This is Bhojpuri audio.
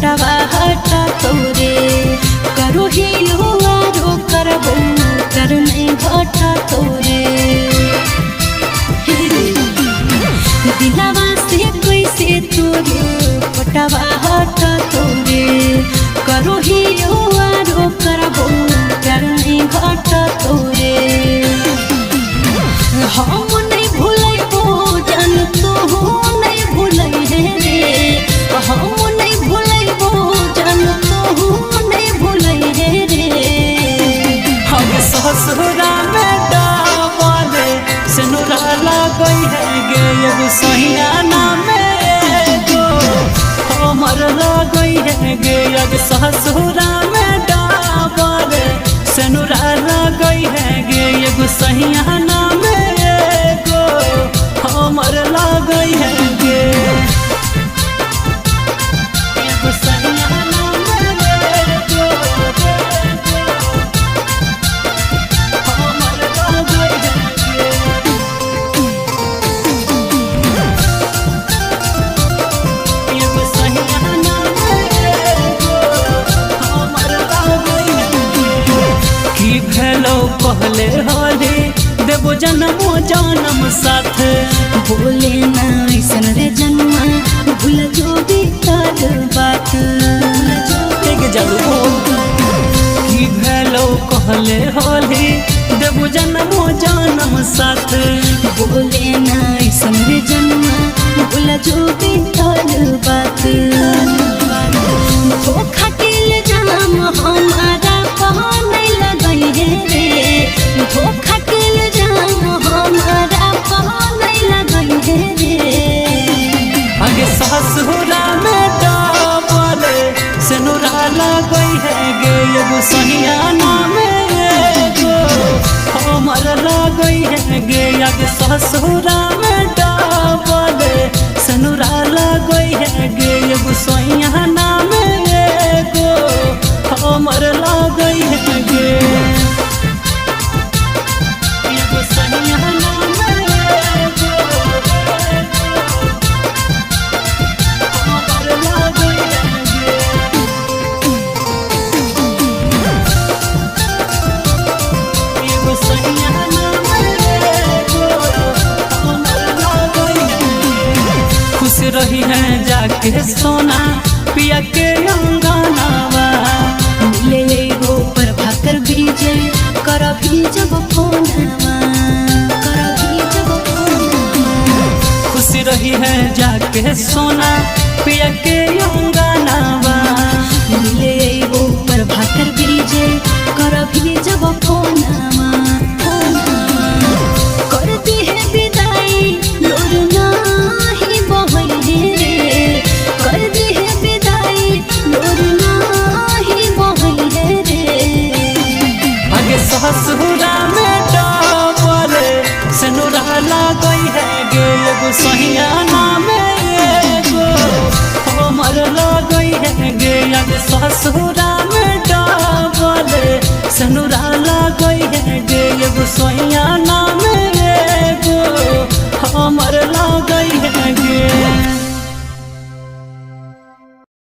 पटवा हटा तोरे करो ही रो करबो कर नहीं घटा तोरे दिलावा से कैसे तोरे पटवा हटा तोरे करो ही रो करबो कर नहीं घटा तोरे हम नहीं भूलैबो जान तो नहीं भूलै रे हम नहीं भूलैबो जान तो नहीं भूलै रे हम ससुरा में डाले सिनुरा लगई है गे एगो सहिया नाम एगो हमर लगई है गे एगो ससुरा में डाले सिनुरा लगई है गे एगो सहिया नाम एगो हमर लगई है गे एगो सहिया नाम एगो हमर लगई है गे एगो सहिया नाम एगो हमर लगई है गे की भेलो पहले होले देवो जन्मो जन्म साथ बोले ना ऐसन रे जन्मा भूल जो भी कर बात एक जलू की भेलो कहले होले देवो जन्मो जन्म साथ बोले ना ऐसन रे जन्मा भूल जो भी कर बात धोखा के जाम हमारा कहाँ नहीं लगई रे धोखा के जाम हमारा कहाँ नहीं लगई रे आगे ससुरा में डाले सिनुरा लगई है गे एगो सहिया नाम एगो हमर लगई है गे आगे ससुरा में डाले सिनुरा लगई है गे एगो सहिया नाम एगो हमर लगई है गे एगो सहिया नाम एगो हमर लगई है गे एगो सहिया नाम एगो हमर लगई है गे खुश रही है जाके सोना पिया के अंगनावा मिले हो पर भाकर भीजे कर भी जब फोनवा कर भी जब फोनवा खुश रही है जाके सोना पिया के अंगनावा मिले हो पर भाकर भीजे कर भी जब फोनवा कर दी है विदाई लोर नाही बहई रे कर दी है विदाई लोर नाही बहई रे आगे ससुरा में डाले सिनुरा लगई है गे एगो सहिया नाम एगो हमर लगई है गे आगे ससुरा में डाले सिनुरा लगई है गे एगो सहिया नाम एगो हमर लगई है गे।